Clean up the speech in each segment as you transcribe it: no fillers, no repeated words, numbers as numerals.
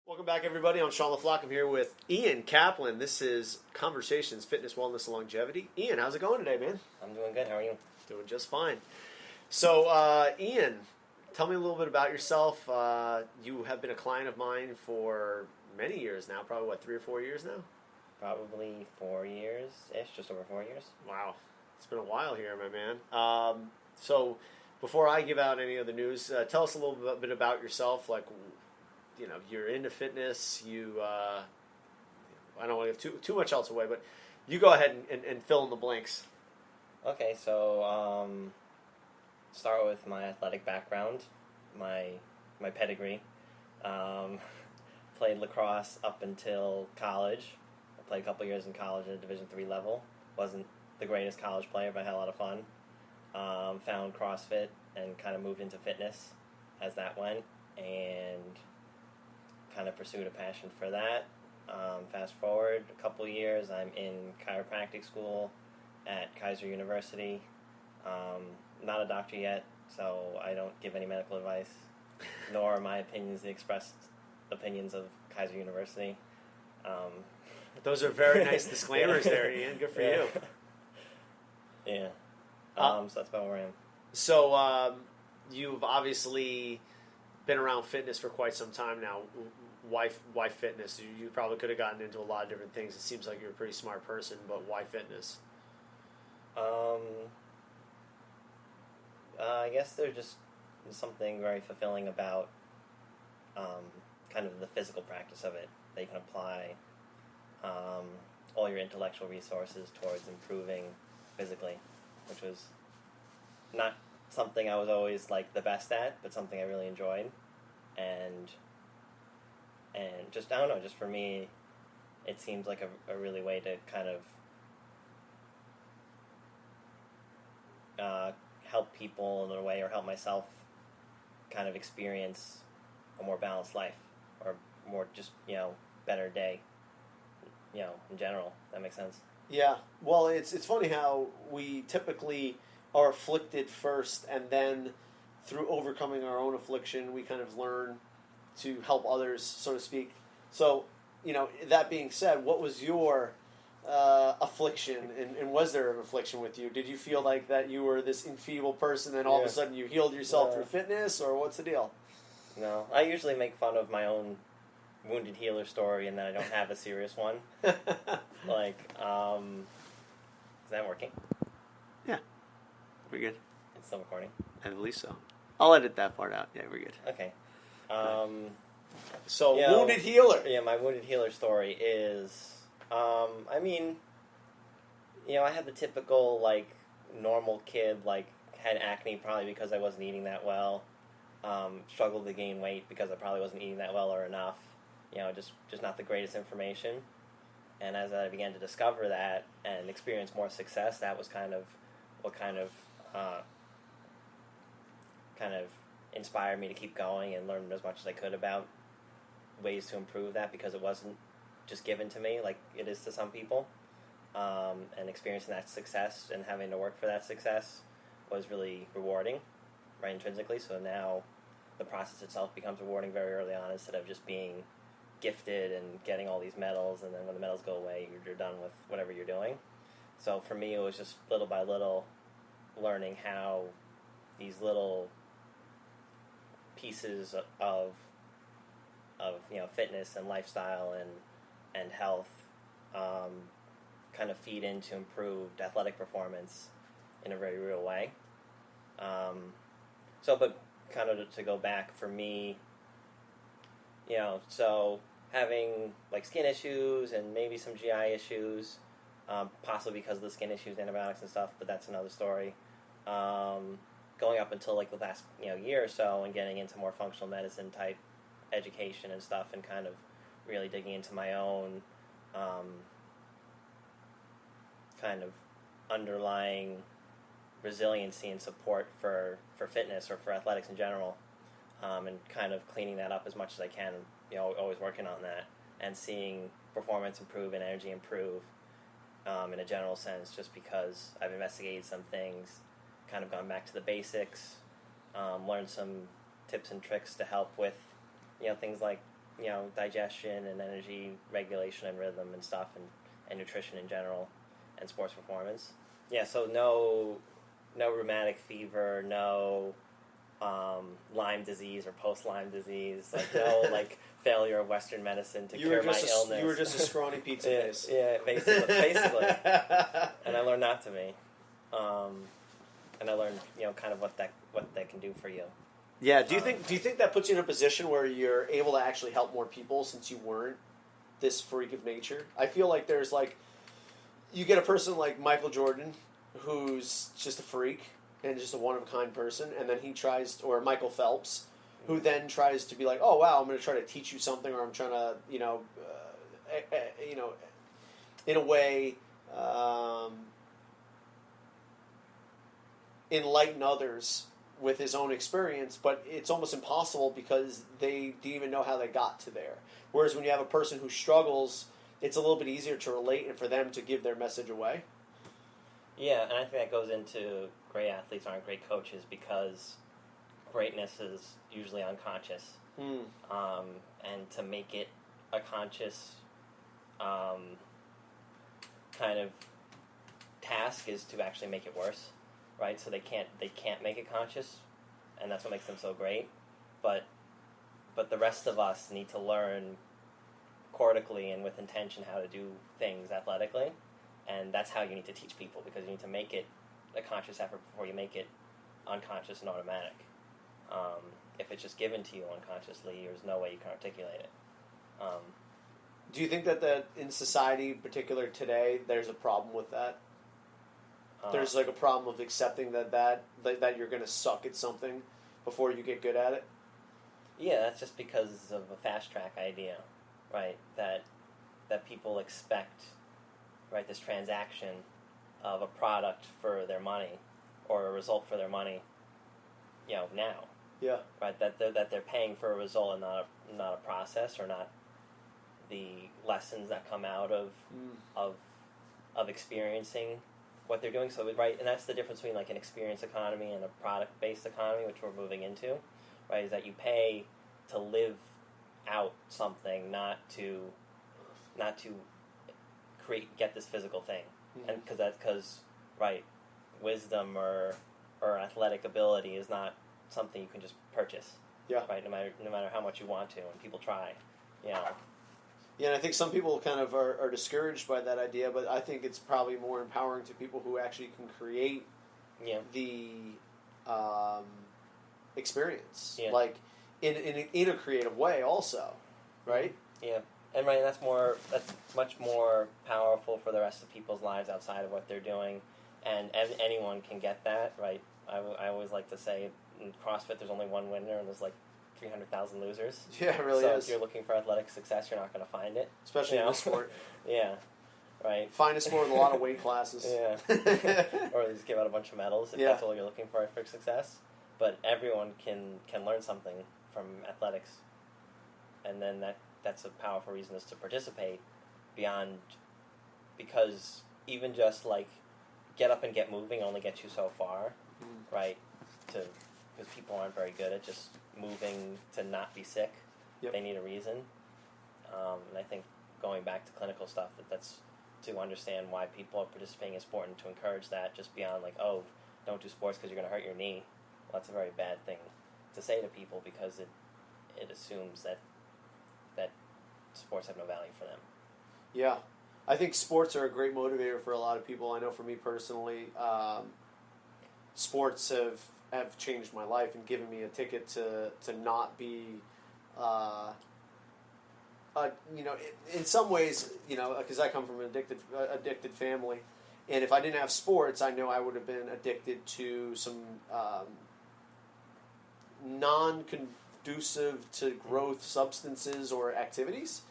Welcome back, everybody. I'm Sean LaFlock. I'm here with Ian Kaplan. This is Conversations, Fitness, Wellness, and Longevity. Ian, how's it going today, man? I'm doing good. How are you? Doing just fine. So, Ian, tell me a little bit about yourself. You have been a client of mine for many years now, probably, 3 or 4 years now? Probably 4 years-ish, just over 4 years. Wow. It's been a while here, my man. So, before I give out any of the news, tell us a little bit about yourself, you're into fitness, I don't want to give too much else away, but you go ahead and fill in the blanks. Okay, so start with my athletic background, my pedigree. Played lacrosse up until college. I played a couple years in college at a Division III level. Wasn't the greatest college player, but I had a lot of fun. Found CrossFit and kind of moved into fitness as that went, and kind of pursued a passion for that. Fast forward a couple years, I'm in chiropractic school at Kaiser University. Not a doctor yet, so I don't give any medical advice, nor are my opinions the expressed opinions of Kaiser University. Those are very nice disclaimers there, Ian. Good for you. Yeah. So that's about where I am. So you've obviously been around fitness for quite some time now. Why fitness? You probably could have gotten into a lot of different things. It seems like you're a pretty smart person, but why fitness? I guess there's just something very fulfilling about kind of the physical practice of it. That you can apply all your intellectual resources towards improving physically, which was not something I was always the best at, but something I really enjoyed. And just, I don't know, just for me, it seems like a really way to kind of help people in a way, or help myself kind of experience a more balanced life, or more just, better day, in general. That makes sense. Yeah. Well, it's funny how we typically are afflicted first, and then through overcoming our own affliction, we kind of learn to help others, so to speak. So, that being said, what was your affliction, and was there an affliction with you? Did you feel like that you were this enfeebled person, and all of a sudden you healed yourself through fitness, or what's the deal? No, I usually make fun of my own wounded healer story, and then I don't have a serious one. Is that working? Yeah, we're good. It's still recording? I believe so. I'll edit that part out. Yeah, we're good. Okay. Wounded healer. Yeah, my wounded healer story is, I had the typical, normal kid, had acne probably because I wasn't eating that well, struggled to gain weight because I probably wasn't eating that well or enough, just not the greatest information. And as I began to discover that and experience more success, that was kind of what kind of inspired me to keep going and learn as much as I could about ways to improve that, because it wasn't just given to me like it is to some people. And experiencing that success and having to work for that success was really rewarding, right, intrinsically. So now the process itself becomes rewarding very early on, instead of just being gifted and getting all these medals, and then when the medals go away, you're done with whatever you're doing. So for me, it was just little by little learning how these little pieces of fitness and lifestyle and health kind of feed into improved athletic performance in a very real way. But kind of to go back for me, so having skin issues and maybe some GI issues, possibly because of the skin issues, antibiotics and stuff, but that's another story. Going up until the last year or so, and getting into more functional medicine type education and stuff, and kind of really digging into my own kind of underlying resiliency and support for fitness, or for athletics in general, and kind of cleaning that up as much as I can, always working on that, and seeing performance improve and energy improve in a general sense, just because I've investigated some things, kind of gone back to the basics, learned some tips and tricks to help with, things like digestion and energy regulation and rhythm and stuff, and nutrition in general, and sports performance. Yeah, so no rheumatic fever, no Lyme disease or post-Lyme disease, no failure of Western medicine to cure my illness. You were just a scrawny pizza face. Yeah, basically. And I learned not to be. And I learned, kind of what that can do for you. Yeah. Do you think that puts you in a position where you're able to actually help more people since you weren't this freak of nature? I feel like there's you get a person like Michael Jordan, who's just a freak and just a one-of-a-kind person, and then he tries, or Michael Phelps, who then tries to be like, oh wow, I'm going to try to teach you something, or I'm trying to, in a way, enlighten others with his own experience, but it's almost impossible because they didn't even know how they got to there. Whereas when you have a person who struggles, it's a little bit easier to relate and for them to give their message away. Yeah, and I think that goes into great athletes aren't great coaches, because greatness is usually unconscious. And to make it a conscious kind of task is to actually make it worse, right? So they can't make it conscious, and that's what makes them so great. But the rest of us need to learn cortically and with intention how to do things athletically, and that's how you need to teach people, because you need to make it a conscious effort before you make it unconscious and automatic. If it's just given to you unconsciously, there's no way you can articulate it. Do you think that in society, in particular today, there's a problem with that? There's a problem of accepting that you're going to suck at something before you get good at it? Yeah, that's just because of a fast track idea, right? That people expect, right, this transaction of a product for their money or a result for their money, now. Yeah. Right, that they're paying for a result and not a process, or not the lessons that come out of experiencing what they're doing. So right, and that's the difference between an experience economy and a product-based economy, which we're moving into, right? Is that you pay to live out something, not to get this physical thing, and because right, wisdom or athletic ability is not something you can just purchase. Yeah. Right. No matter how much you want to, and people try. Yeah, and I think some people kind of are discouraged by that idea, but I think it's probably more empowering to people who actually can create the experience, in a creative way, also, right? Yeah, and right, that's much more powerful for the rest of people's lives outside of what they're doing, and anyone can get that, right? I always like to say, in CrossFit, there's only one winner, and there's 300,000 losers. Yeah, it really so is. If you're looking for athletic success, you're not going to find it. Especially in this sport. Yeah, right. Find a sport with a lot of weight classes. Yeah. Or just give out a bunch of medals if that's all you're looking for success. But everyone can learn something from athletics. And then that's a powerful reason is to participate beyond, because even just get up and get moving only gets you so far, right? Because people aren't very good at just moving to not be sick. Yep. They need a reason. And I think going back to clinical stuff, that's to understand why people are participating in sport and to encourage that, just beyond don't do sports because you're going to hurt your knee. Well, that's a very bad thing to say to people, because it assumes that sports have no value for them. Yeah. I think sports are a great motivator for a lot of people. I know for me personally, sports have changed my life and given me a ticket to not be, in some ways, because I come from an addicted family, and if I didn't have sports, I know I would have been addicted to some non-conducive to growth substances or activities.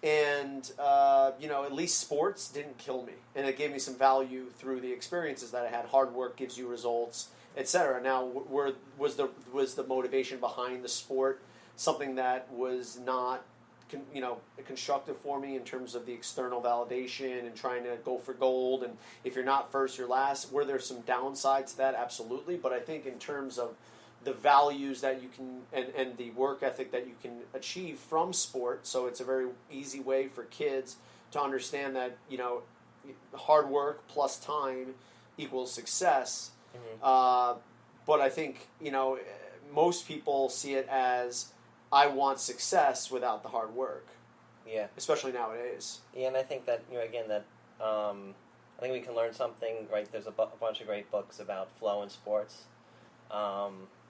And, at least sports didn't kill me. And it gave me some value through the experiences that I had. Hard work gives you results, etc. Now, was the motivation behind the sport something that was not, constructive for me in terms of the external validation and trying to go for gold? And if you're not first, you're last. Were there some downsides to that? Absolutely. But I think in terms of the values that you can and the work ethic that you can achieve from sport. So it's a very easy way for kids to understand that, hard work plus time equals success. Mm-hmm. But I think, most people see it as, I want success without the hard work. Yeah. Especially nowadays. Yeah, and I think that, again, that I think we can learn something, right? There's a bunch of great books about flow in sports,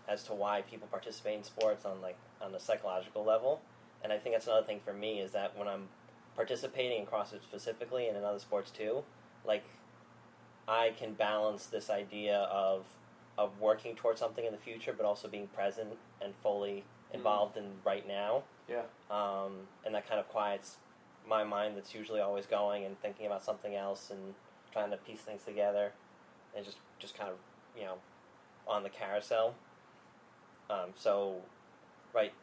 as to why people participate in sports on a psychological level. And I think that's another thing for me, is that when I'm participating in CrossFit specifically and in other sports too, like, I can balance this idea of working towards something in the future, but also being present and fully involved in right now. Yeah. And that kind of quiets my mind that's usually always going and thinking about something else and trying to piece things together, and just kind of, on the carousel. So, right,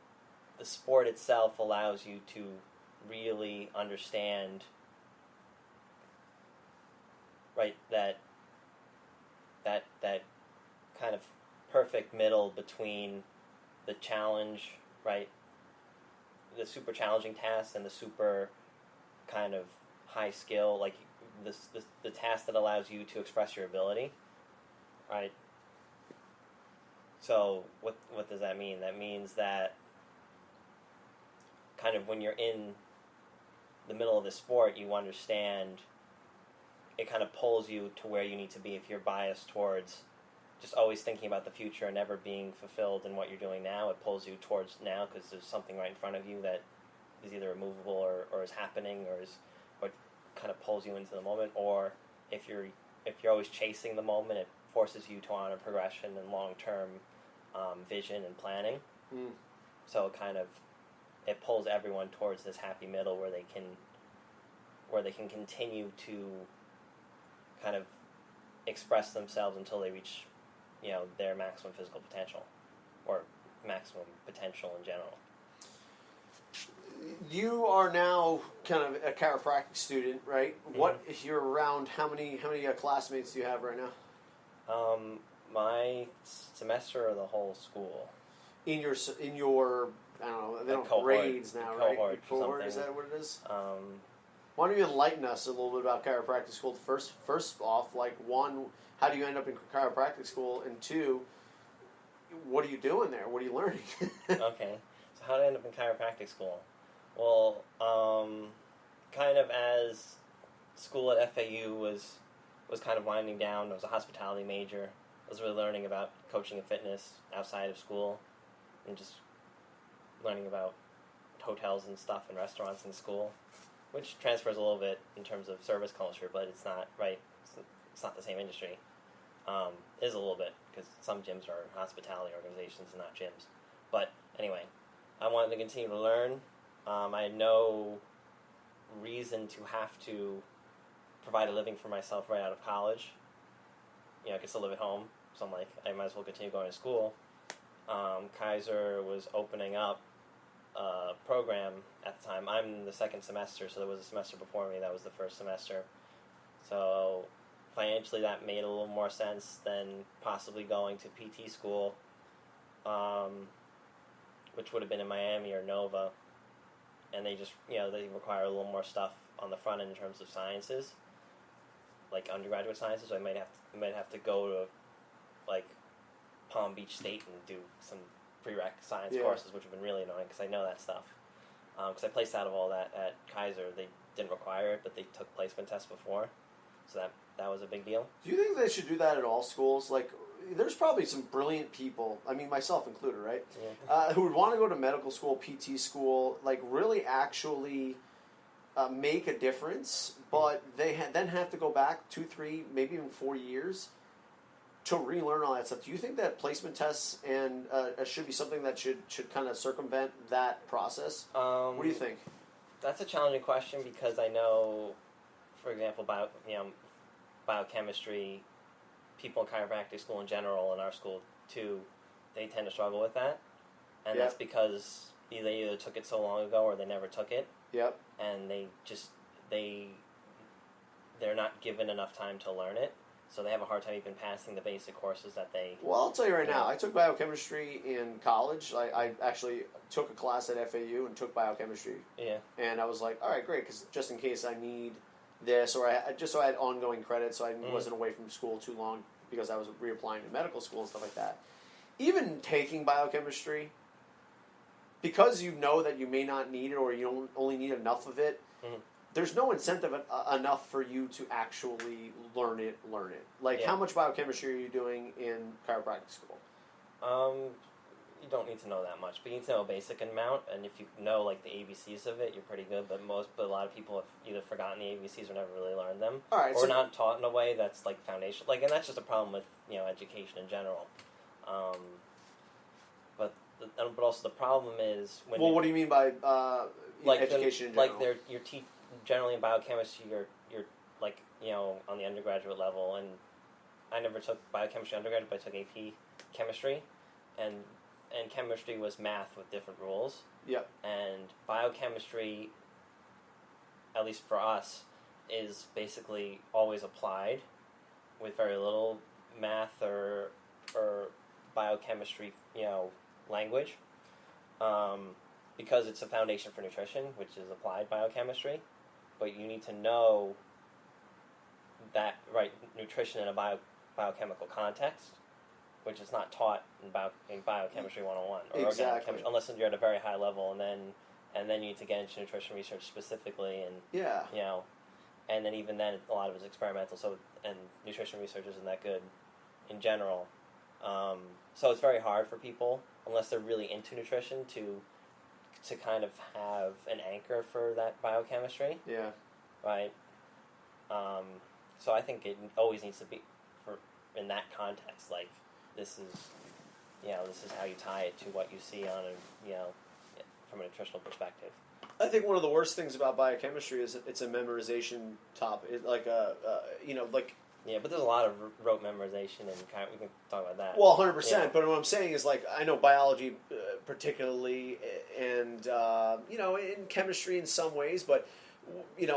the sport itself allows you to really understand, right, that kind of perfect middle between the challenge, right, the super challenging tasks and the super kind of high skill, like the task that allows you to express your ability, right? So what does that mean? That means that kind of when you're in the middle of the sport, you understand it kind of pulls you to where you need to be. If you're biased towards just always thinking about the future and never being fulfilled in what you're doing now, it pulls you towards now because there's something right in front of you that is either immovable or is happening or kind of pulls you into the moment. Or if you're always chasing the moment, it forces you to honor progression and long-term vision and planning. So it pulls everyone towards this happy middle where they can continue to kind of express themselves until they reach, their maximum physical potential, or maximum potential in general. You are now kind of a chiropractic student, right? Mm-hmm. What, if you're around, how many classmates do you have right now? My semester or the whole school? In your I don't know, they don't have cohort, grades now, right? Cohort, Cohort, is that what it is? Why don't you enlighten us a little bit about chiropractic school? First off, one, how do you end up in chiropractic school? And two, what are you doing there? What are you learning? Okay, so how did I end up in chiropractic school? Well, kind of as school at FAU was kind of winding down. I was a hospitality major. I was really learning about coaching and fitness outside of school, and just learning about hotels and stuff and restaurants in school, which transfers a little bit in terms of service culture, but it's not, right, it's not the same industry. It is a little bit, because some gyms are hospitality organizations and not gyms. But anyway, I wanted to continue to learn. I had no reason to have to provide a living for myself right out of college. I could still live at home, so I'm like, I might as well continue going to school. Kaiser was opening up a program at the time. I'm the second semester, so there was a semester before me. That was the first semester. So financially, that made a little more sense than possibly going to PT school, which would have been in Miami or Nova. And they just, they require a little more stuff on the front end in terms of sciences, like undergraduate sciences. So I might have to go to, like, Palm Beach State and do some prereq science courses, which have been really annoying because I know that stuff. Because I placed out of all that at Kaiser. They didn't require it, but they took placement tests before. So that was a big deal. Do you think they should do that at all schools? Like, there's probably some brilliant people, I mean, myself included, right? Yeah. Who would want to go to medical school, PT school, like really actually make a difference, but they then have to go back 2, 3, maybe even 4 years to relearn all that stuff. Do you think that placement tests and should be something that should kind of circumvent that process? What do you think? That's a challenging question because I know, for example, biochemistry, people in chiropractic school in general, and our school too, they tend to struggle with that. And that's because they either took it so long ago or they never took it. Yep. And they're not given enough time to learn it. so they have a hard time even passing the basic courses that they. Well, I'll tell you right now, I took biochemistry in college. I actually took a class at FAU and took biochemistry. Yeah. And I was like, all right, great, because just in case I need this, or just so I had ongoing credit, so I wasn't away from school too long because I was reapplying to medical school and stuff like that. Even taking biochemistry, because you know that you may not need it or you don't only need enough of it, there's no incentive enough for you to actually learn it. Like, how much biochemistry are you doing in chiropractic school? You don't need to know that much, but you need to know a basic amount, and if you know, like, the ABCs of it, you're pretty good, but a lot of people have either forgotten the ABCs or never really learned them. All right, or not taught in a way that's, like, foundation. Like, and that's just a problem with, education in general. But also the problem is when. Well, what do you mean by education in general? Like, generally in biochemistry, you're like, on the undergraduate level, and I never took biochemistry undergraduate, but I took AP chemistry, and chemistry was math with different rules. Yep. And biochemistry, at least for us, is basically always applied with very little math or biochemistry, language, because it's a foundation for nutrition, which is applied biochemistry. But you need to know that, right, nutrition in a biochemical context, which is not taught in Biochemistry 101. Or exactly. Unless you're at a very high level, and then you need to get into nutrition research specifically, and and then even then, a lot of it's experimental. So, and nutrition research isn't that good in general. So it's very hard for people, unless they're really into nutrition, to kind of have an anchor for that biochemistry. Yeah. Right. So I think it always needs to be in that context. Like, this is how you tie it to what you see on from a nutritional perspective. I think one of the worst things about biochemistry is it's a memorization topic. Yeah, but there's a lot of rote memorization, and we can talk about that. Well, 100%. But what I'm saying is, like, I know biology particularly, and in chemistry in some ways, but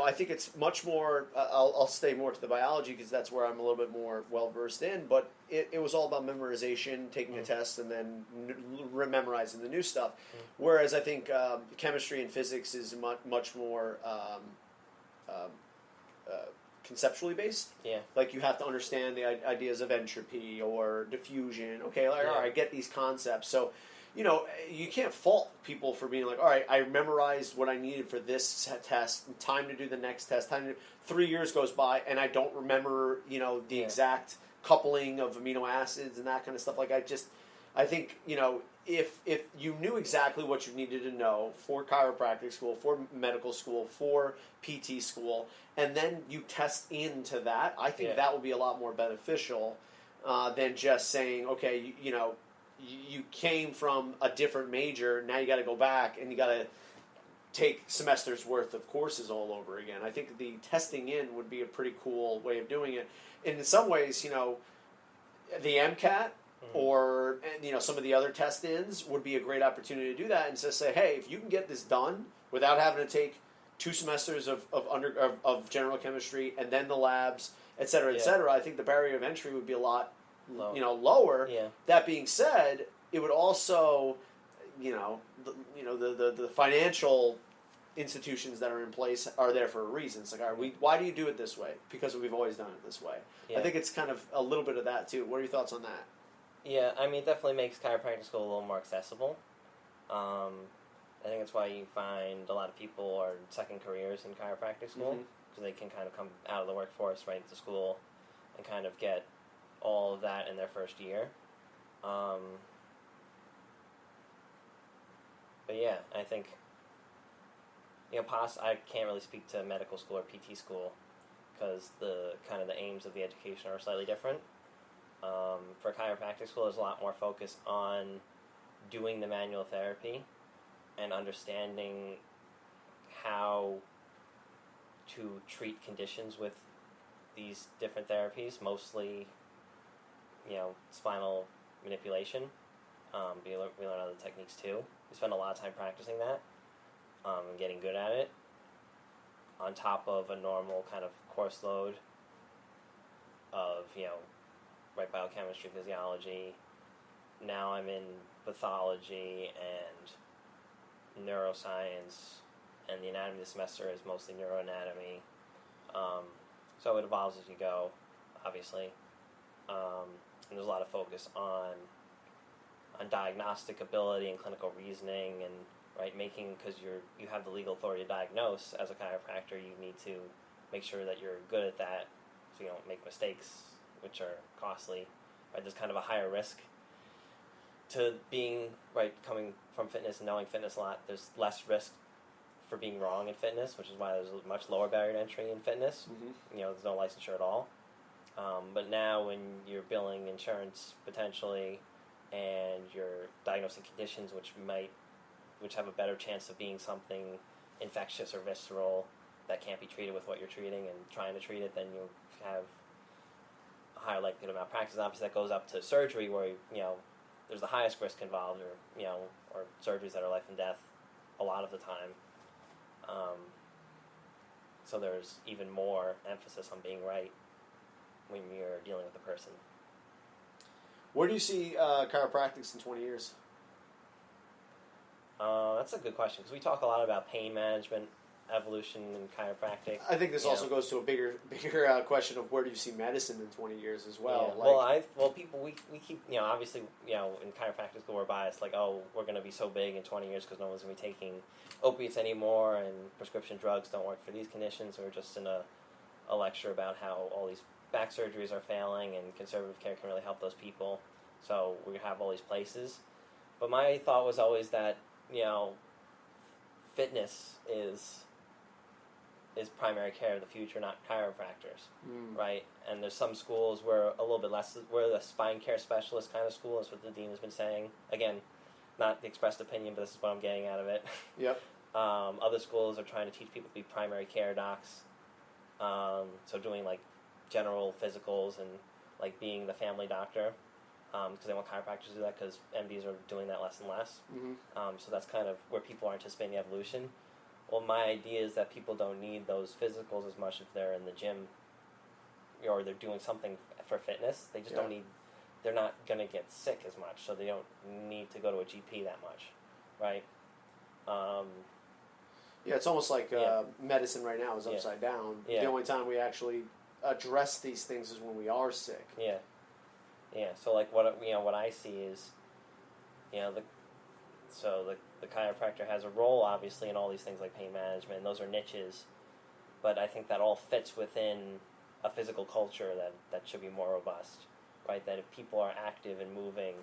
I think it's much more. I'll stay more to the biology because that's where I'm a little bit more well versed in. But it was all about memorization, taking a test, and then memorizing the new stuff. Whereas I think chemistry and physics is much more conceptually based. Yeah. Like, you have to understand the ideas of entropy or diffusion. Okay, all right, I get these concepts. So, you can't fault people for being like, all right, I memorized what I needed for this test, time to do the next test, 3 years goes by, and I don't remember, the exact coupling of amino acids and that kind of stuff. Like, I think, if you knew exactly what you needed to know for chiropractic school, for medical school, for PT school, and then you test into that, I think that would be a lot more beneficial than just saying, okay, you came from a different major, now you got to go back and you got to take semesters worth of courses all over again. I think the testing in would be a pretty cool way of doing it. And in some ways, the MCAT or some of the other test-ins would be a great opportunity to do that and just say, hey, if you can get this done without having to take 2 semesters of general chemistry and then the labs, et cetera, I think the barrier of entry would be a lot lower. Yeah. That being said, it would also, the financial institutions that are in place are there for a reason. It's like, all right, why do you do it this way? Because we've always done it this way. Yeah. I think it's kind of a little bit of that too. What are your thoughts on that? Yeah, I mean, it definitely makes chiropractic school a little more accessible. I think that's why you find a lot of people are second careers in chiropractic school, because they can kind of come out of the workforce right into school and kind of get all of that in their first year. But yeah, I think, I can't really speak to medical school or PT school because the aims of the education are slightly different. For chiropractic school, there's a lot more focus on doing the manual therapy and understanding how to treat conditions with these different therapies, mostly, spinal manipulation. We learn other techniques too. We spend a lot of time practicing that and getting good at it on top of a normal kind of course load. of, right, biochemistry, physiology. Now I'm in pathology and neuroscience, and the anatomy this semester is mostly neuroanatomy. So it evolves as you go, obviously. And there's a lot of focus on diagnostic ability and clinical reasoning, and right, because you have the legal authority to diagnose as a chiropractor, you need to make sure that you're good at that, so you don't make mistakes, which are costly. Right, there's kind of a higher risk to being coming from fitness and knowing fitness a lot. There's less risk for being wrong in fitness, which is why there's a much lower barrier to entry in fitness. Mm-hmm. There's no licensure at all. But now when you're billing insurance potentially, and you're diagnosing conditions which have a better chance of being something infectious or visceral that can't be treated with what you're treating and trying to treat it, then you have a higher likelihood of malpractice. Obviously, that goes up to surgery, where there's the highest risk involved, or surgeries that are life and death a lot of the time. So there's even more emphasis on being right when you're dealing with a person. Where do you see chiropractics in 20 years? That's a good question, because we talk a lot about pain management, evolution, and chiropractic. I think this also goes to a bigger question of where do you see medicine in 20 years as well. Yeah. We keep, obviously, in chiropractic school we're biased, we're going to be so big in 20 years because no one's going to be taking opiates anymore, and prescription drugs don't work for these conditions. We're just in a lecture about how all these back surgeries are failing, and conservative care can really help those people. So we have all these places. But my thought was always that, fitness is primary care of the future, not chiropractors, right? And there's some schools where a little bit less, we're the spine care specialist kind of school, is what the dean has been saying. Again, not the expressed opinion, but this is what I'm getting out of it. Yep. Other schools are trying to teach people to be primary care docs, so doing general physicals and being the family doctor, because they want chiropractors to do that, because MDs are doing that less and less. Mm-hmm. So that's kind of where people are anticipating the evolution. Well, my idea is that people don't need those physicals as much if they're in the gym, or they're doing something for fitness. They just don't need, they're not going to get sick as much, so they don't need to go to a GP that much, right? It's almost like medicine right now is upside down. Yeah. The only time we actually address these things is when we are sick. Yeah. So what I see is, the chiropractor has a role obviously in all these things like pain management, and those are niches, but I think that all fits within a physical culture that should be more robust, right? That if people are active and moving,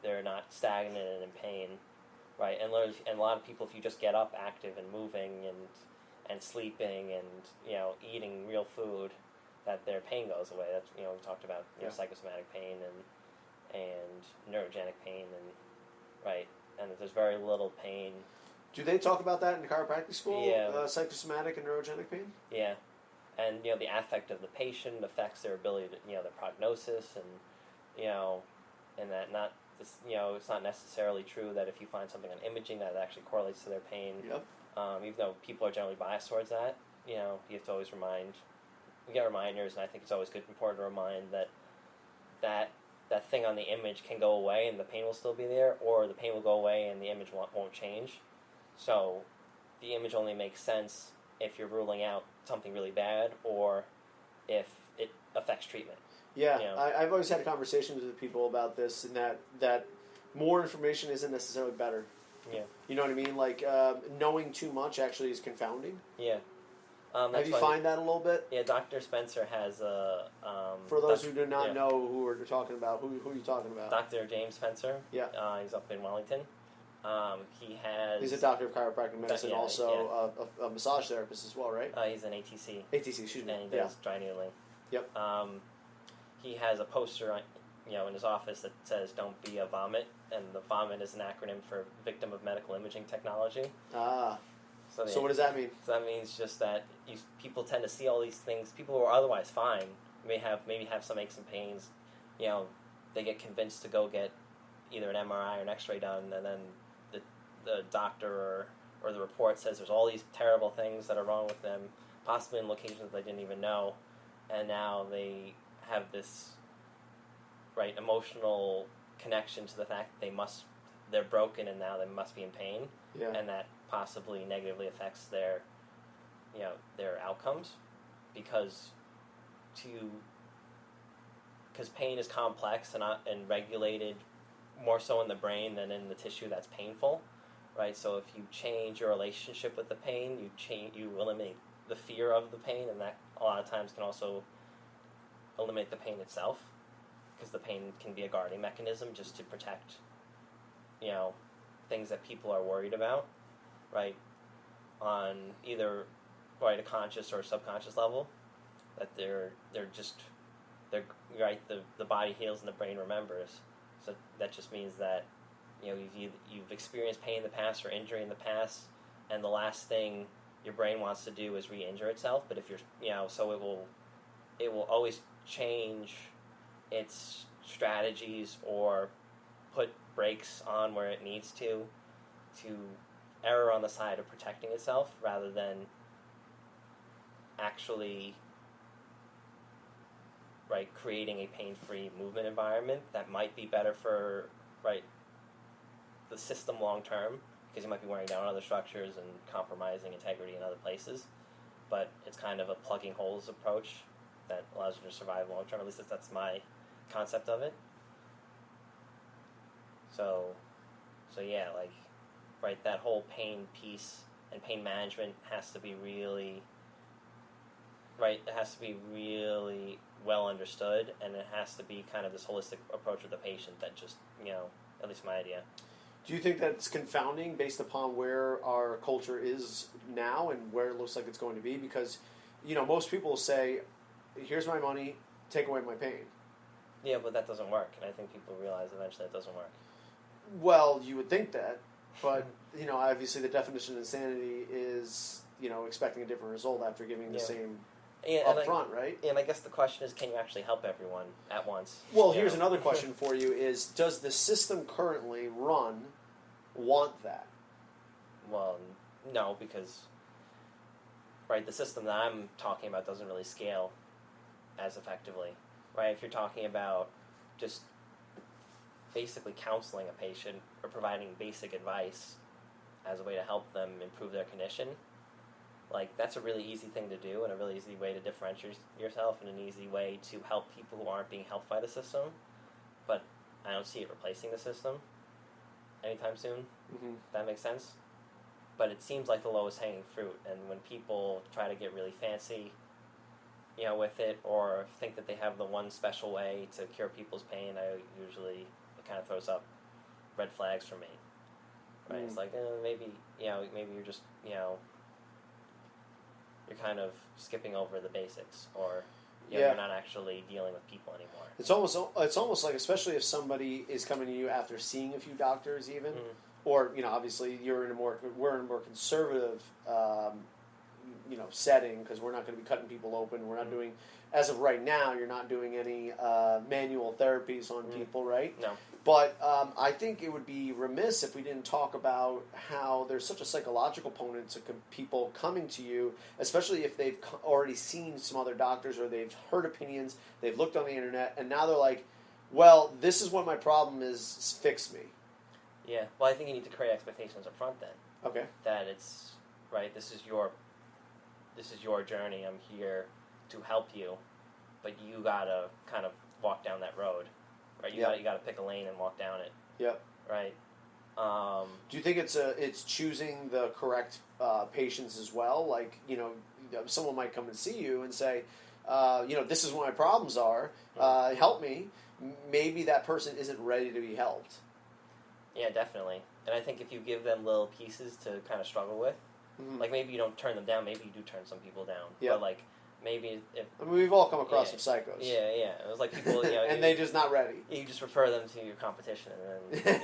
they're not stagnant and in pain, right? And a lot of people, if you just get up active and moving and sleeping and eating real food, that their pain goes away. That's we talked about psychosomatic pain and neurogenic pain, and right, and if there's very little pain. Do they talk about that in chiropractic school? Yeah. Psychosomatic and neurogenic pain? Yeah. And the affect of the patient affects their ability to their prognosis, and and that it's not necessarily true that if you find something on imaging that it actually correlates to their pain. Yep. Even though people are generally biased towards that, you have to always we get reminders, and I think it's always important to remind that thing on the image can go away and the pain will still be there, or the pain will go away and the image won't change. So the image only makes sense if you're ruling out something really bad, or if it affects treatment. Yeah, I've always had conversations with people about this, and that more information isn't necessarily better. Yeah. You know what I mean? Knowing too much actually is confounding. Yeah. Have you find that a little bit? Yeah, Dr. Spencer has a... For those who do not know who we're talking about, who are you talking about? Dr. James Spencer. Yeah. He's up in Wellington. He's a doctor of chiropractic medicine, a massage therapist as well, right? He's an ATC. ATC, excuse me. And he does dry needling. Yep. He has a poster in his office that says "Don't be a vomit," and the vomit is an acronym for Victim of Medical Imaging Technology. Ah. So what does that mean? So that means just that people tend to see all these things. People who are otherwise fine maybe have some aches and pains. They get convinced to go get either an MRI or an X-ray done, and then the doctor or the report says there's all these terrible things that are wrong with them, possibly in locations they didn't even know, and now they have this right emotional connection to the fact that they're broken and now they must be in pain, and that possibly negatively affects their outcomes, because pain is complex and regulated more so in the brain than in the tissue that's painful, right? So if you change your relationship with the pain, you eliminate the fear of the pain, and that a lot of times can also eliminate the pain itself, because the pain can be a guarding mechanism just to protect, things that people are worried about, right? On either a conscious or subconscious level, that they're right. The body heals and the brain remembers. So that just means that you've experienced pain in the past or injury in the past, and the last thing your brain wants to do is re-injure itself. But if you're so it will always change its strategies or put brakes on where it needs to err on the side of protecting itself rather than actually creating a pain-free movement environment that might be better for the system long term, because you might be wearing down other structures and compromising integrity in other places. But it's kind of a plugging holes approach that allows you to survive long term. At least that's my concept of it. So yeah, that whole pain piece and pain management has to be really it has to be really well understood, and it has to be kind of this holistic approach with the patient that just, at least my idea. Do you think that's confounding based upon where our culture is now and where it looks like it's going to be? Because, most people say, here's my money, take away my pain. Yeah, but that doesn't work, and I think people realize eventually it doesn't work. Well, you would think that, but, obviously the definition of insanity is, expecting a different result after giving the same up front, right? And I guess the question is, can you actually help everyone at once? Well, here's another question for you is, does the system currently run want that? Well, no, because, the system that I'm talking about doesn't really scale as effectively, right? If you're talking about just basically counseling a patient or providing basic advice as a way to help them improve their condition, that's a really easy thing to do and a really easy way to differentiate yourself and an easy way to help people who aren't being helped by the system. But I don't see it replacing the system anytime soon. Mm-hmm. That makes sense? But it seems like the lowest hanging fruit, and when people try to get really fancy, with it, or think that they have the one special way to cure people's pain, it kind of throws up red flags for me. Right? It's maybe you're just, you're kind of skipping over the basics, or you're not actually dealing with people anymore. It's almost like, especially if somebody is coming to you after seeing a few doctors, even, or obviously we're in a more conservative, setting, because we're not going to be cutting people open. We're not doing, as of right now, you're not doing any manual therapies on people, right? No. But I think it would be remiss if we didn't talk about how there's such a psychological component to people coming to you, especially if they've already seen some other doctors or they've heard opinions, they've looked on the internet, and now they're like, well, this is what my problem is, fix me. Yeah, well, I think you need to create expectations up front then. Okay. That it's, this is your journey, I'm here to help you, but you gotta kind of walk down that road. Right, you gotta pick a lane and walk down it. Yep. Right. Do you think it's choosing the correct patients as well? Someone might come and see you and say, this is what my problems are. Help me. Maybe that person isn't ready to be helped. Yeah, definitely. And I think if you give them little pieces to kind of struggle with, maybe you don't turn them down. Maybe you do turn some people down. Yep. But maybe if we've all come across some psychos. Yeah. It was like people, and they're just not ready. You just refer them to your competition, and then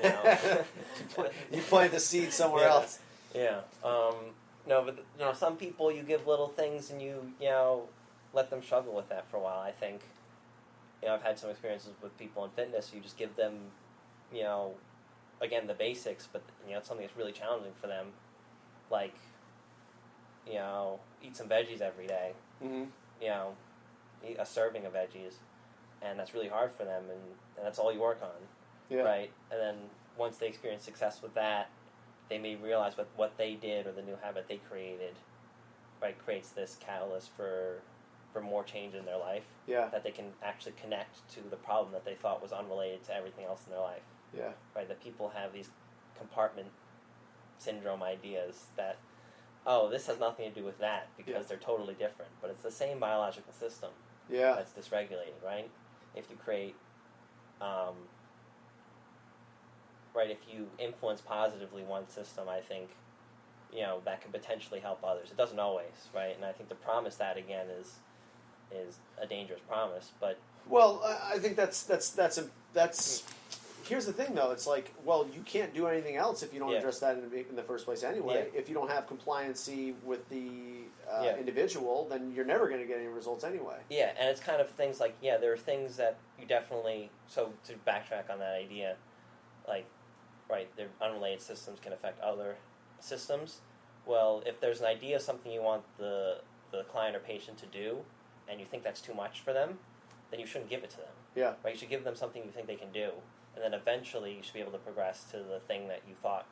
you plant the seed somewhere else. Yeah. No, but some people you give little things and you let them struggle with that for a while. I think I've had some experiences with people in fitness. You just give them again the basics, but it's something that's really challenging for them, eat some veggies every day. Mm-hmm. Eat a serving of veggies, and that's really hard for them, and that's all you work on, right? And then once they experience success with that, they may realize what they did or the new habit they created, right, creates this catalyst for more change in their life. Yeah. That they can actually connect to the problem that they thought was unrelated to everything else in their life. Yeah. Right. That people have these compartment syndrome ideas that, oh, this has nothing to do with that because they're totally different, but it's the same biological system. Yeah. That's dysregulated, right? If you create, right, if you influence positively one system, I think, that can potentially help others. It doesn't always, right? And I think to promise that again is a dangerous promise. But well, I think that's here's the thing though. It's like, well, you can't do anything else if you don't address that in the first place anyway. If you don't have compliancy with the individual, then you're never going to get any results anyway. Yeah, and it's kind of things like, there are things that you definitely, so to backtrack on that idea, like, right, the unrelated systems can affect other systems. Well, if there's an idea of something you want the client or patient to do, and you think that's too much for them, then you shouldn't give it to them. Yeah. Right? You should give them something you think they can do, and then eventually you should be able to progress to the thing that you thought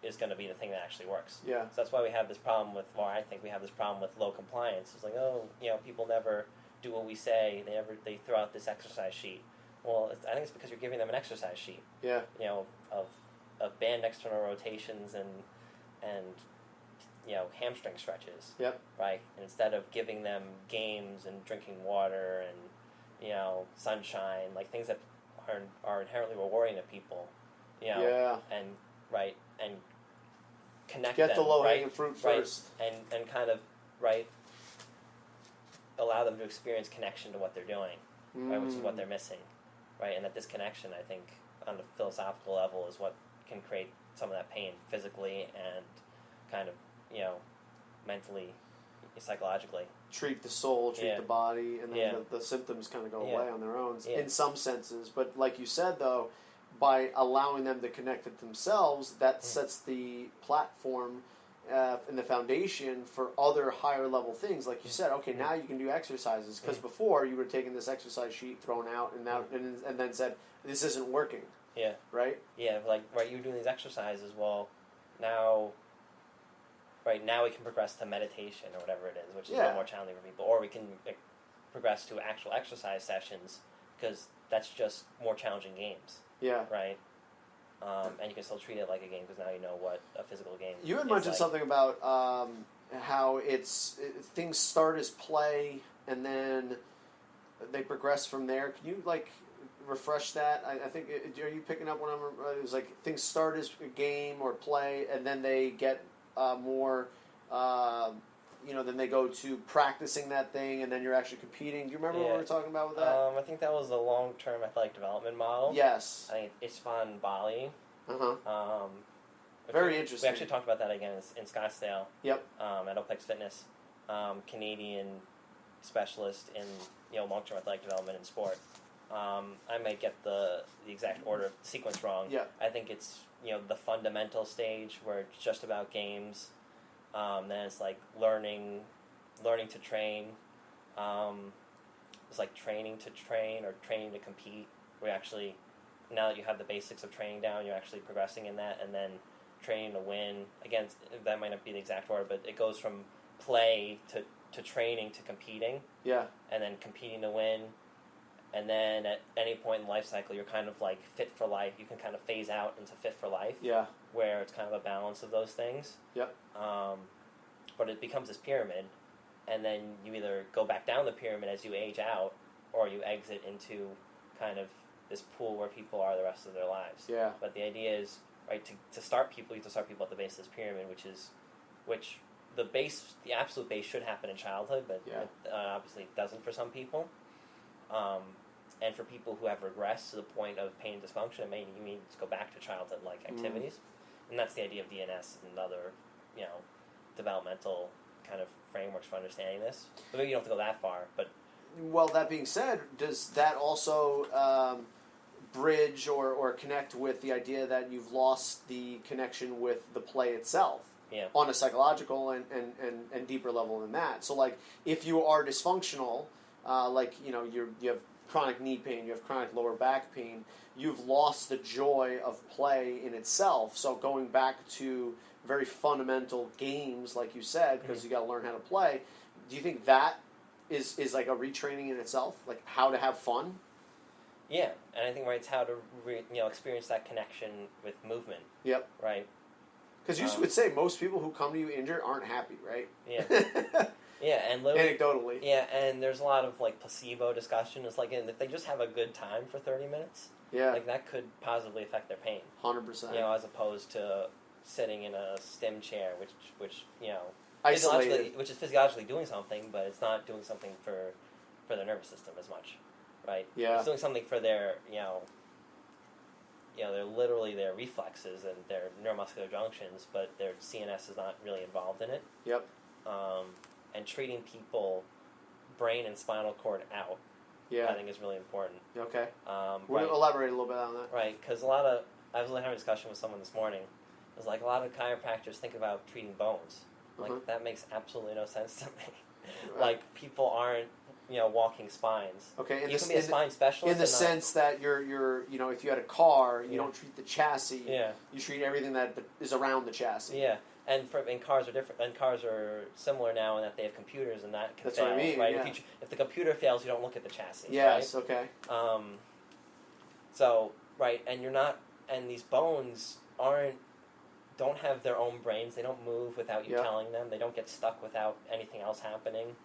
is going to be the thing that actually works. Yeah. So that's why we have this problem with, I think we have this problem with low compliance. It's like, people never do what we say. They throw out this exercise sheet. Well, I think it's because you're giving them an exercise sheet. Yeah. Of band external rotations and hamstring stretches. Yep. Right? And instead of giving them games and drinking water and sunshine, like things that are inherently rewarding to people. And right, and connect Get them, the low right, hanging fruit right, first. and kind of right allow them to experience connection to what they're doing, right, which is what they're missing. Right? And that this connection, I think, on the philosophical level is what can create some of that pain physically and kind of, mentally, psychologically. Treat the soul, treat the body, and then the symptoms kind of go away on their own in some senses. But like you said, though, by allowing them to connect with themselves, that sets the platform and the foundation for other higher level things. Like you said, okay, now you can do exercises. Because before, you were taking this exercise sheet, thrown out, and then said, this isn't working. Yeah. Right? Yeah, you're doing these exercises, well, now we can progress to meditation or whatever it is, which is a little more challenging for people. Or we can progress to actual exercise sessions, because that's just more challenging games. Yeah. Right? And you can still treat it like a game, because now you know what a physical game is. You had mentioned like. something about how things start as play, and then they progress from there. Can you, refresh that? I think, are you picking up what it was like things start as a game or play, and then they get more, then they go to practicing that thing, and then you're actually competing. Do you remember what we were talking about with that? I think that was a long-term athletic development model. Yes. I think Isfan Bali. Uh-huh. Very interesting. We actually talked about that again in Scottsdale. Yep. At Fittest, Canadian specialist in long-term athletic development in sport. I might get the exact order of sequence wrong. Yeah. I think it's the fundamental stage where it's just about games. Then it's like learning to train. It's like training to train or training to compete. We actually, now that you have the basics of training down, you're actually progressing in that, and then training to win. Again, that might not be the exact order, but it goes from play to training to competing. Yeah. And then competing to win. And then at any point in the life cycle, you're kind of like fit for life. You can kind of phase out into fit for life. Yeah. Where it's kind of a balance of those things. Yep. But it becomes this pyramid, and then you either go back down the pyramid as you age out, or you exit into kind of this pool where people are the rest of their lives. Yeah. But the idea is, right, to start people, you have to start people at the base of this pyramid, which the absolute base should happen in childhood, but it obviously doesn't for some people. And for people who have regressed to the point of pain and dysfunction, you need to go back to childhood-like activities. And that's the idea of DNS and other, developmental kind of frameworks for understanding this. But maybe you don't have to go that far. But well, that being said, does that also bridge or connect with the idea that you've lost the connection with the play itself? Yeah. On a psychological and deeper level than that. So, if you are dysfunctional, you have chronic knee pain, you have chronic lower back pain, you've lost the joy of play in itself. So going back to very fundamental games, like you said, because you got to learn how to play, do you think that is like a retraining in itself, like how to have fun? Yeah, and I think it's how to experience that connection with movement. Yep. Right. Because you would say most people who come to you injured aren't happy, right? Yeah. Yeah, and anecdotally. Yeah, and there's a lot of like placebo discussion. It's like if they just have a good time for 30 minutes, like that could positively affect their pain. 100%. As opposed to sitting in a stim chair, which isolated, which is physiologically doing something, but it's not doing something for their nervous system as much, right? Yeah. It's doing something for their they're literally their reflexes and their neuromuscular junctions, but their CNS is not really involved in it. Yep. And treating people brain and spinal cord out, I think is really important. Okay. We'll elaborate a little bit on that. Right, because I was having a discussion with someone this morning. It was like a lot of chiropractors think about treating bones. Like, that makes absolutely no sense to me. Right. Like, people aren't, walking spines. Okay, you can be a spine specialist. In the sense that you're if you had a car, you don't treat the chassis. Yeah. You treat everything that is around the chassis. Yeah, and cars are different. And cars are similar now in that they have computers, and that can That's fail. what I mean. Right? Yeah. If the computer fails, you don't look at the chassis. Yes. Right? Okay. So and you're not, and these bones don't have their own brains. They don't move without you telling them. They don't get stuck without anything else happening.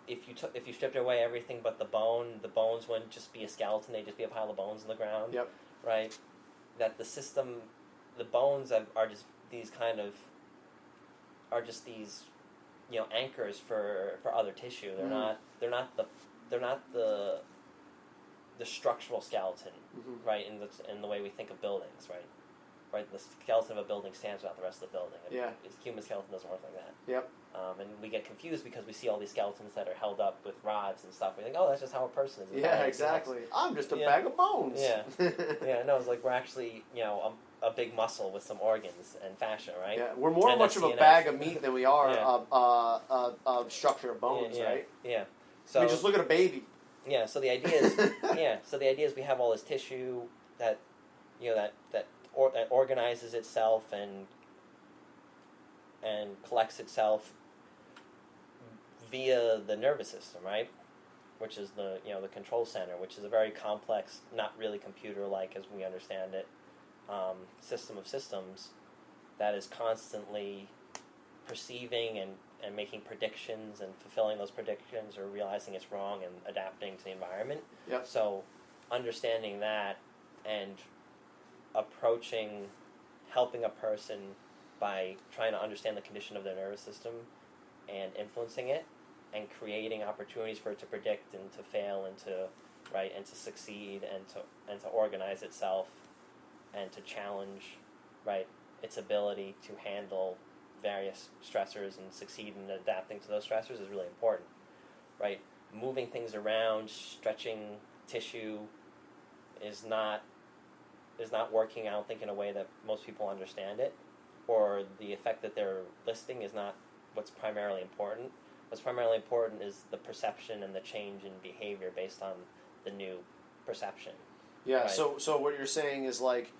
If you stripped away everything but the bones wouldn't just be a skeleton. They'd just be a pile of bones in the ground. Yep. Right? That the bones are just these anchors for other tissue. They're not the structural skeleton, right? In the way we think of buildings, right? Right, the skeleton of a building stands without the rest of the building. Human skeleton doesn't work like that. Yep. And we get confused because we see all these skeletons that are held up with rods and stuff. We think, oh, that's just how a person is. Yeah, exactly. I'm just a bag of bones. Yeah. Yeah, no, it's like we're actually, a big muscle with some organs and fascia, right? Yeah, we're more much of a bag of meat than we are a structure of bones, right? Yeah. So just look at a baby. Yeah. So the idea is, we have all this tissue that that organizes itself and collects itself via the nervous system, right? Which is the control center, which is a very complex, not really computer-like as we understand it, system of systems that is constantly perceiving and making predictions and fulfilling those predictions or realizing it's wrong and adapting to the environment. Yep. So understanding that and helping a person by trying to understand the condition of their nervous system and influencing it and creating opportunities for it to predict and to fail and to succeed and to organize itself and to challenge its ability to handle various stressors and succeed in adapting to those stressors is really important. Right? Moving things around, stretching tissue is not working, I don't think, in a way that most people understand it, or the effect that they're listing is not what's primarily important. What's primarily important is the perception and the change in behavior based on the new perception. Yeah, right? So what you're saying is like,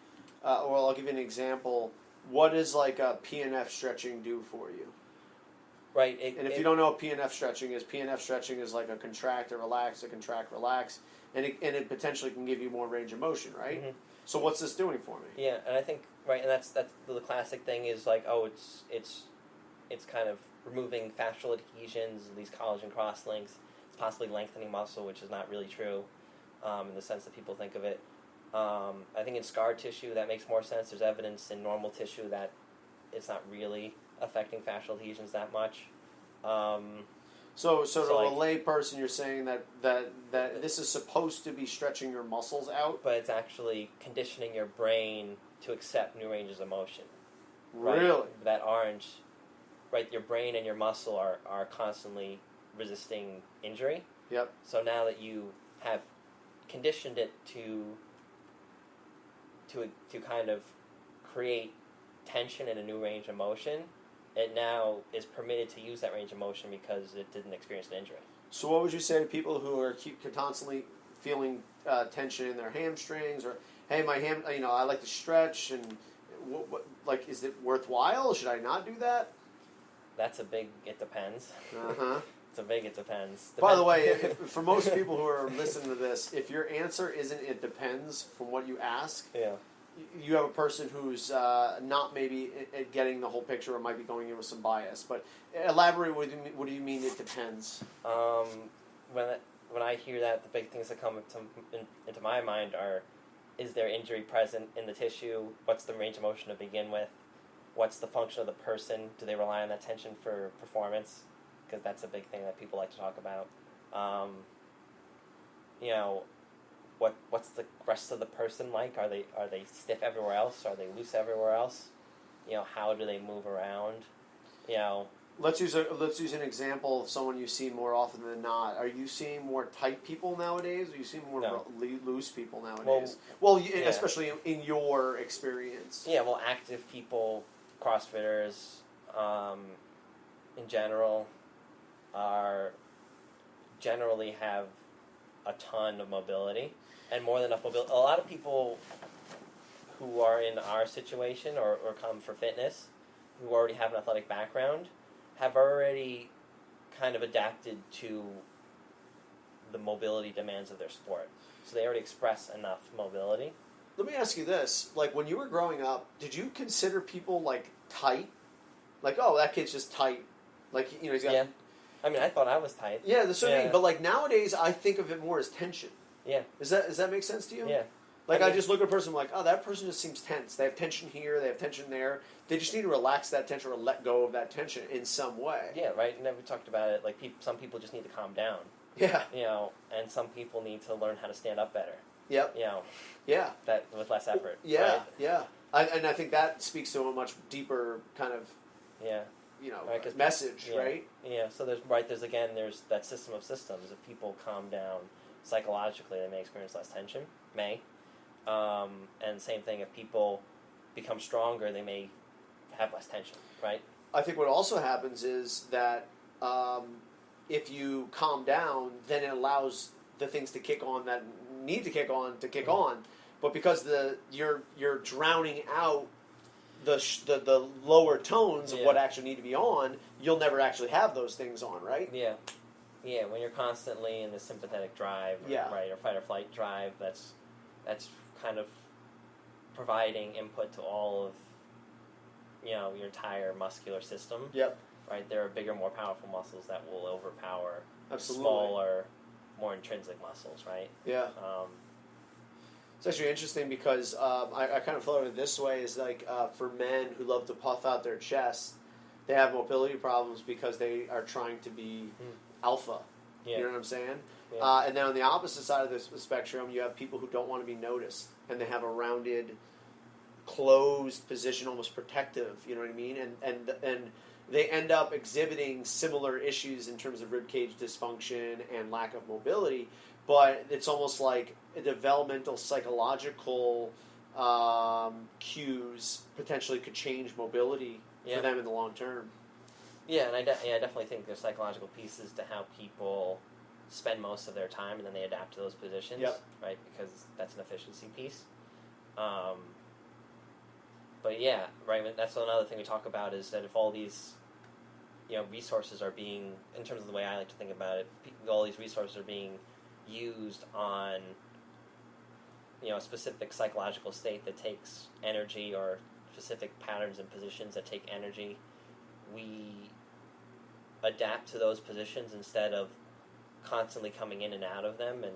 I'll give you an example. What does like a PNF stretching do for you? Right. You don't know what PNF stretching is like a contract, a relax, a contract, relax, and it potentially can give you more range of motion, right? Mm-hmm. So what's this doing for me? Yeah, and I think and that's the classic thing is like, oh, it's kind of removing fascial adhesions, these collagen cross links. It's possibly lengthening muscle, which is not really true, in the sense that people think of it. I think in scar tissue that makes more sense. There's evidence in normal tissue that it's not really affecting fascial adhesions that much. So to a lay person, you're saying that this is supposed to be stretching your muscles out, but it's actually conditioning your brain to accept new ranges of motion. Really? Right? That aren't right. Your brain and your muscle are constantly resisting injury. Yep. So now that you have conditioned it to kind of create tension in a new range of motion, it now is permitted to use that range of motion because it didn't experience an injury. So what would you say to people who are constantly feeling tension in their hamstrings, or hey, my I like to stretch, and like, is it worthwhile? Should I not do that? That's a big. It depends. It's a big. It depends. By the way, for most people who are listening to this, if your answer isn't "it depends" from what you ask, you have a person who's not maybe getting the whole picture, or might be going in with some bias. But elaborate. What do you mean? It depends. When I hear that, the big things that come into my mind are: is there injury present in the tissue? What's the range of motion to begin with? What's the function of the person? Do they rely on that tension for performance? Because that's a big thing that people like to talk about. What's the rest of the person like? Are they stiff everywhere else? Are they loose everywhere else? How do they move around? Let's use an example of someone you see more often than not. Are you seeing more tight people nowadays? Or are you seeing more loose people nowadays? Especially in your experience. Yeah, active people, CrossFitters, in general, generally have a ton of mobility, and more than enough mobility. A lot of people who are in our situation or come for fitness, who already have an athletic background, have already kind of adapted to the mobility demands of their sport. So they already express enough mobility. Let me ask you this. Like, when you were growing up, did you consider people, like, tight? Like, oh, that kid's just tight. Like, he's got... Yeah. I mean, I thought I was tight. Yeah, that's what I mean. But, like, nowadays, I think of it more as tension. Yeah. Does that make sense to you? Yeah. Like, I just look at a person, I'm like, oh, that person just seems tense. They have tension here, they have tension there. They just need to relax that tension or let go of that tension in some way. Yeah, right? And then we talked about it, like, some people just need to calm down. Yeah. And some people need to learn how to stand up better. Yep. Yeah. That with less effort. Yeah, right? Yeah. And I think that speaks to a much deeper kind of, message, right? Yeah, so there's that system of systems. If people calm down psychologically, they may experience less tension, and same thing, if people become stronger, they may have less tension, right? I think what also happens is that if you calm down, then it allows the things to kick on that need to kick on to kick on. But because you're drowning out the lower tones of what actually need to be on, you'll never actually have those things on, right? Yeah. Yeah, when you're constantly in the sympathetic drive, right, or fight or flight drive, that's kind of providing input to all of your entire muscular system. Yep. Right, there are bigger, more powerful muscles that will overpower smaller, more intrinsic muscles, right? Yeah. It's actually interesting because I kind of thought of it this way: is like for men who love to puff out their chest, they have mobility problems because they are trying to be alpha. Yeah. You know what I'm saying? Yeah. And then on the opposite side of the spectrum, you have people who don't want to be noticed, and they have a rounded, closed position, almost protective. You know what I mean? And they end up exhibiting similar issues in terms of ribcage dysfunction and lack of mobility. But it's almost like a developmental psychological cues potentially could change mobility for them in the long term. Yeah, and I definitely think there's psychological pieces to how people spend most of their time, and then they adapt to those positions, right? Because that's an efficiency piece. But yeah, right. That's another thing we talk about is that if all these, resources are being, in terms of the way I like to think about it, all these resources are being used on, a specific psychological state that takes energy, or specific patterns and positions that take energy, we adapt to those positions instead of constantly coming in and out of them, and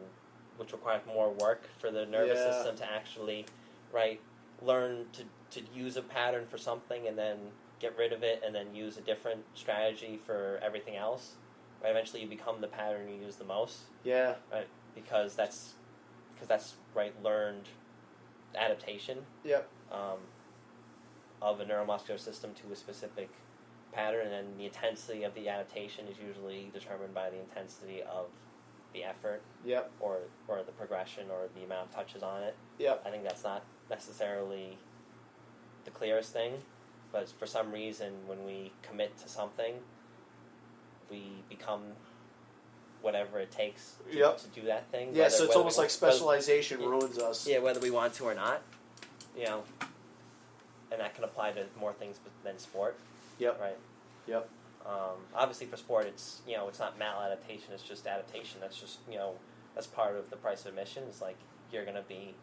which requires more work for the nervous system to actually, learn to use a pattern for something and then get rid of it and then use a different strategy for everything else. Right? Eventually you become the pattern you use the most. Yeah. Right? Because that's learned adaptation. Yep. Of a neuromuscular system to a specific pattern, and then the intensity of the adaptation is usually determined by the intensity of the effort. Yep. Or the progression or the amount of touches on it. Yep. I think that's not necessarily the clearest thing, but for some reason when we commit to something, we become whatever it takes to, Yep. to do that thing. Yeah, so it's almost we like specialization ruins us. Yeah, whether we want to or not, and that can apply to more things than sport. Yep. Right. Yep. Obviously, for sport, it's it's not maladaptation; it's just adaptation. That's just that's part of the price of admission. It's like you're gonna be.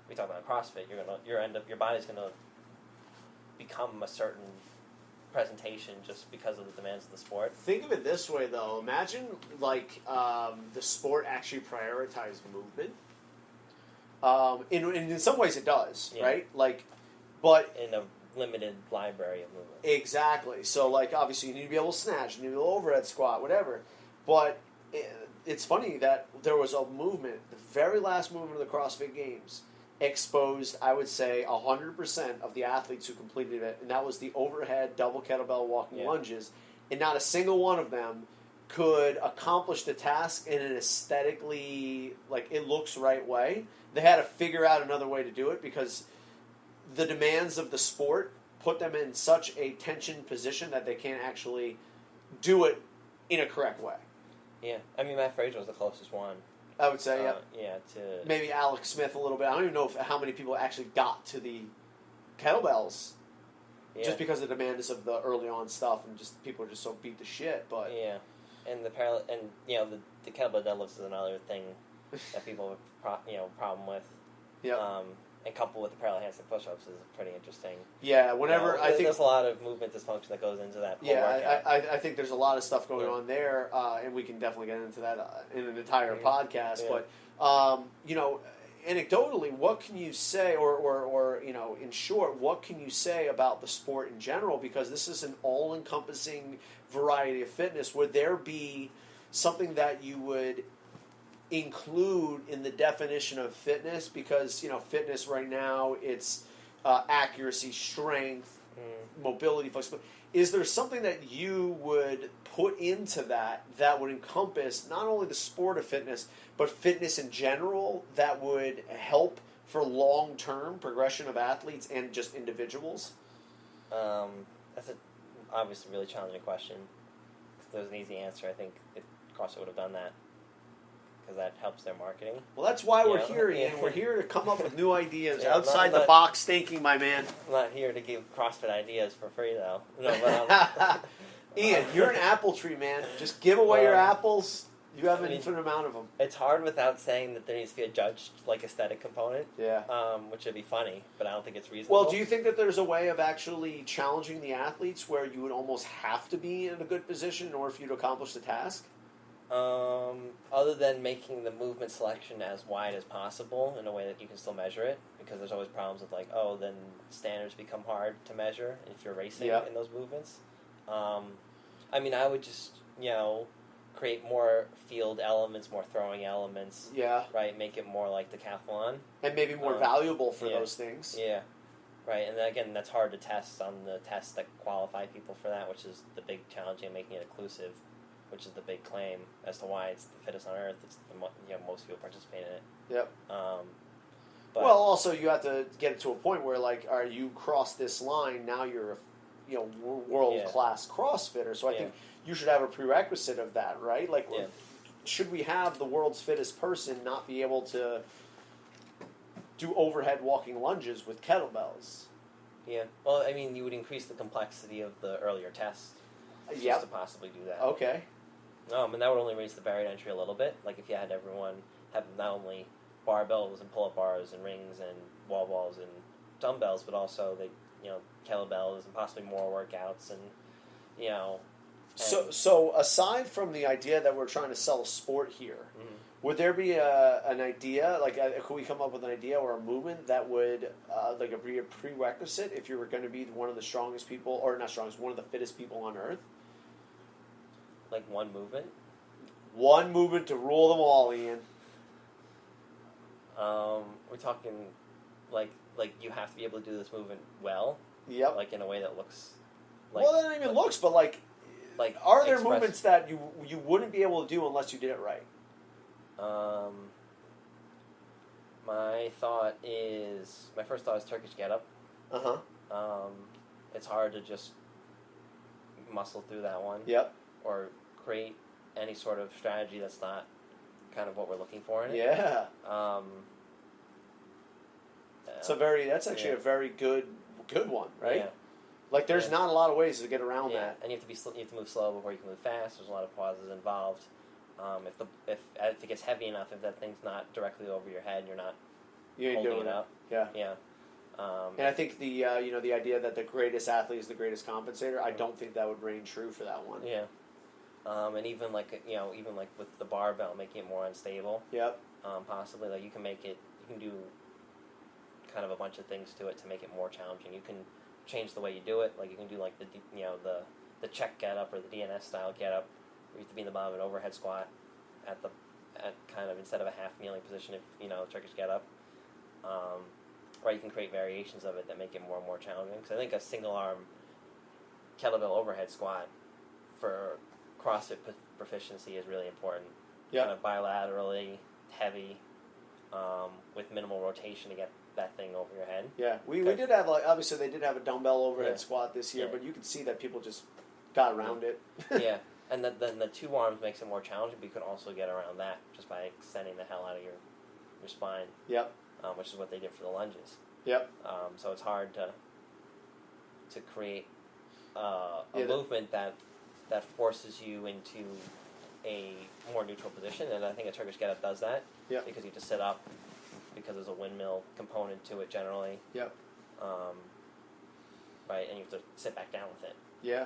We talk about CrossFit. Your body's gonna become a certain presentation just because of the demands of the sport. Think of it this way, though. Imagine like the sport actually prioritized movement. In some ways, it does, right? Like, but in a limited library of movement. Exactly. So, like, obviously, you need to be able to snatch, you need to be able to overhead squat, whatever. But it's funny that there was a movement, the very last movement of the CrossFit Games, exposed, I would say, 100% of the athletes who completed it, and that was the overhead double kettlebell walking lunges. And not a single one of them could accomplish the task in an aesthetically, like, it looks right way. They had to figure out another way to do it because the demands of the sport put them in such a tension position that they can't actually do it in a correct way. Yeah, I mean, Matt Frazier was the closest one. I would say, to maybe Alex Smith a little bit. I don't even know how many people actually got to the kettlebells, just because of the demands of the early on stuff, and just people are just so beat to shit. But and the kettlebell deadlifts is another thing that people have problem with. Yeah. And coupled with the parallel handstand push-ups is pretty interesting. Yeah, whenever I think there's a lot of movement dysfunction that goes into that. I think there's a lot of stuff going on there, and we can definitely get into that in an entire podcast. Yeah. But anecdotally, what can you say, or in short, what can you say about the sport in general? Because this is an all-encompassing variety of fitness. Would there be something that you would include in the definition of fitness? Because fitness right now, it's accuracy, strength, mobility, flexibility. Is there something that you would put into that would encompass not only the sport of fitness but fitness in general, that would help for long-term progression of athletes and just individuals? That's obviously a really challenging question. If there was an easy answer, I think CrossFit would have done that, because that helps their marketing. Well, that's why we're here, Ian. We're here to come up with new ideas outside the box thinking, my man. I'm not here to give CrossFit ideas for free, though. No, but Ian, you're an apple tree, man. Just give away your apples. You have an infinite amount of them. It's hard without saying that there needs to be a judged, aesthetic component. Yeah. Which would be funny, but I don't think it's reasonable. Well, do you think that there's a way of actually challenging the athletes where you would almost have to be in a good position in order for you to accomplish the task? Other than making the movement selection as wide as possible in a way that you can still measure it, because there's always problems with then standards become hard to measure if you're racing in those movements. I would just, create more field elements, more throwing elements. Yeah. Right, make it more like decathlon. And maybe more valuable for those things. Yeah. Right, and then, again, that's hard to test on the tests that qualify people for that, which is the big challenge in making it inclusive, which is the big claim as to why it's the fittest on earth. It's most people participate in it. Yep. But, well, also you have to get it to a point where you cross this line, now you're a world class CrossFitter. So I think you should have a prerequisite of that, right? Should we have the world's fittest person not be able to do overhead walking lunges with kettlebells? Yeah. Well, you would increase the complexity of the earlier test just to possibly do that. Okay. And that would only raise the barrier to entry a little bit. Like if you had everyone have not only barbells and pull-up bars and rings and wall balls and dumbbells, but also kettlebells and possibly more workouts and. So aside from the idea that we're trying to sell a sport here, would there be an idea, could we come up with an idea or a movement that would be a prerequisite if you were going to be one of the strongest people, or not strongest, one of the fittest people on earth? Like one movement? One movement to rule them all, Ian. We're talking like you have to be able to do this movement well. Yep. In a way that looks. Well, that not even looks, but are there movements that you wouldn't be able to do unless you did it right? My first thought is Turkish Getup. Uh-huh. It's hard to just muscle through that one. Yep. Or create any sort of strategy that's not kind of what we're looking for in it. Yeah. That's actually a very good one, right? Yeah. Like there's not a lot of ways to get around that. And you have to move slow before you can move fast. There's a lot of pauses involved. If it gets heavy enough, if that thing's not directly over your head, you ain't doing it up. Yeah. Yeah. And I think the the idea that the greatest athlete is the greatest compensator, I don't think that would reign true for that one. Yeah. And even like with the barbell, making it more unstable. Yep. Possibly like you can do kind of a bunch of things to it to make it more challenging. You can change the way you do it. Like you can do like the check get up or the DNS style get up, where you have to be in the bottom of an overhead squat at kind of instead of a half kneeling position, if Turkish Getup. Or you can create variations of it that make it more and more challenging. So I think a single arm kettlebell overhead squat for CrossFit proficiency is really important. Yeah. Kind of bilaterally heavy, with minimal rotation to get that thing over your head. Yeah, we did have obviously they did have a dumbbell overhead squat this year, but you could see that people just got around it. Yeah, and then the two arms makes it more challenging, but you can also get around that just by extending the hell out of your spine. Yep. Which is what they did for the lunges. Yep. So it's hard to create a movement that forces you into a more neutral position, and I think a Turkish Getup does that. Yep. Because you just sit up, because there's a windmill component to it generally. Yep. Right, and you have to sit back down with it. Yeah.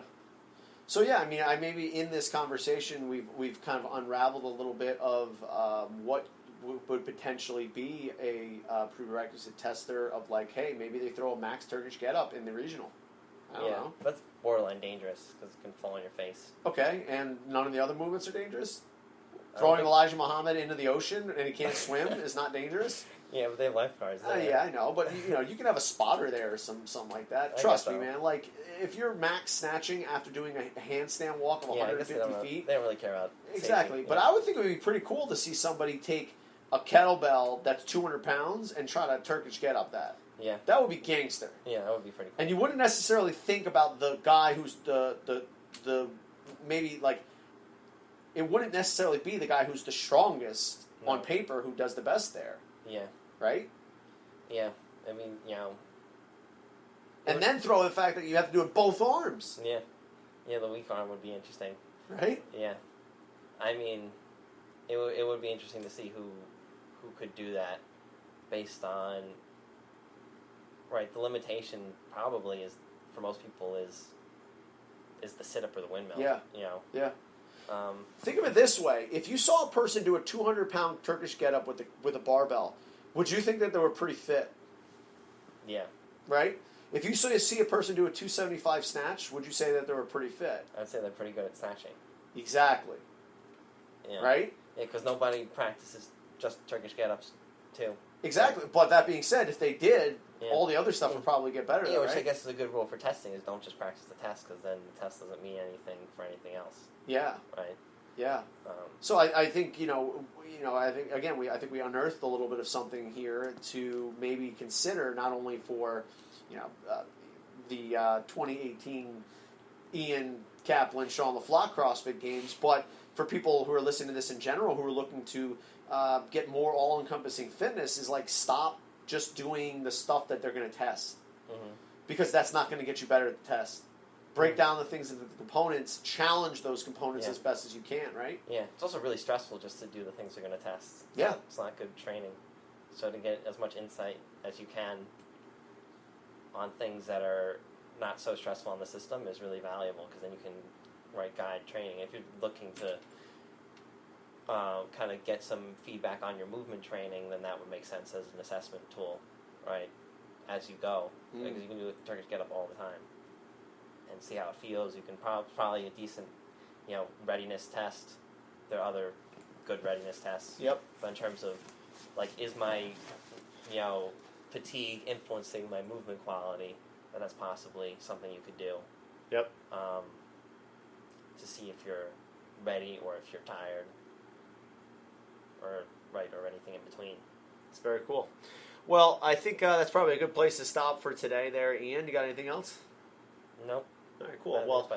So yeah, I mean, maybe in this conversation we've kind of unraveled a little bit of what would potentially be a prerequisite tester of like, hey, maybe they throw a max Turkish Getup in the regional. I don't know. That's borderline dangerous because it can fall on your face. Okay, and none of the other movements are dangerous? Throwing Elijah Muhammad into the ocean and he can't swim is not dangerous? Yeah, but they have lifeguards there. Yeah, I know, but you can have a spotter there or something like that. Trust me, man. Like, if you're max snatching after doing a handstand walk of 150 feet... They don't really care about exactly, safety. But I would think it would be pretty cool to see somebody take a kettlebell that's 200 pounds and try to Turkish Getup that. Yeah. That would be gangster. Yeah, that would be pretty cool. And you wouldn't necessarily think about the guy who's the maybe like... It wouldn't necessarily be the guy who's the strongest on paper who does the best there. Yeah. Right? Yeah. I mean, And then throw the fact that you have to do it both arms. Yeah. Yeah, the weak arm would be interesting. Right? Yeah. I mean, it would be interesting to see who could do that based on... Right, the limitation probably is, for most people, is the sit-up or the windmill. Yeah. Yeah. Think of it this way: if you saw a person do a 200-pound Turkish Getup with a barbell, would you think that they were pretty fit? Yeah. Right? If you see a person do a 275 snatch, would you say that they were pretty fit? I'd say they're pretty good at snatching. Exactly. Yeah. Right? Yeah, because nobody practices just Turkish Getups, too. Exactly. Right. But that being said, if they did, all the other stuff would probably get better. Yeah, which right? I guess is a good rule for testing, is don't just practice the test, because then the test doesn't mean anything for anything else. Yeah. Right. Yeah. So I think I think we unearthed a little bit of something here to maybe consider, not only for the 2018 Ian Kaplan Sean LaFlock CrossFit Games, but for people who are listening to this in general, who are looking to get more all-encompassing fitness, is like stop just doing the stuff that they're going to test, because that's not going to get you better at the test. Break down the things into the components, challenge those components as best as you can, right? Yeah, it's also really stressful just to do the things you're going to test. It's not good training. So to get as much insight as you can on things that are not so stressful on the system is really valuable, because then you can guide training. If you're looking to kind of get some feedback on your movement training, then that would make sense as an assessment tool, right, as you go. Because you can do a Turkish Getup all the time and see how it feels. You can probably a decent, readiness test. There are other good readiness tests. Yep. But in terms of, is my, fatigue influencing my movement quality, then that's possibly something you could do. Yep. To see if you're ready or if you're tired, or anything in between. It's very cool. Well, I think that's probably a good place to stop for today there, Ian. You got anything else? Nope. All right, cool. Well,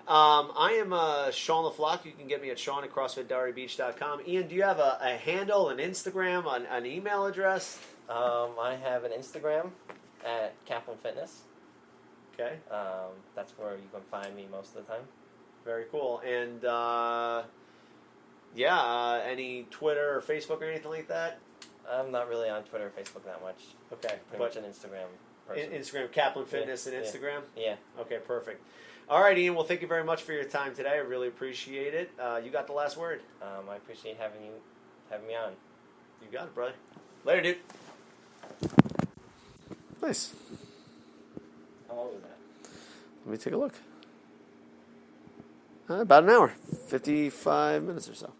I am Sean LaFlock. You can get me at Sean at CrossFit.com. Ian, do you have a handle, an Instagram, an email address? I have an Instagram at Kaplan Fitness. Okay. That's where you can find me most of the time. Very cool. And any Twitter or Facebook or anything like that? I'm not really on Twitter or Facebook that much. Okay. Pretty much an Instagram person. Instagram, Kaplan Fitness and Instagram? Yeah. Okay, perfect. All right, Ian. Well, thank you very much for your time today. I really appreciate it. You got the last word. I appreciate having me on. You got it, brother. Later, dude. Nice. How long was that? Let me take a look. About an hour. 55 minutes or so.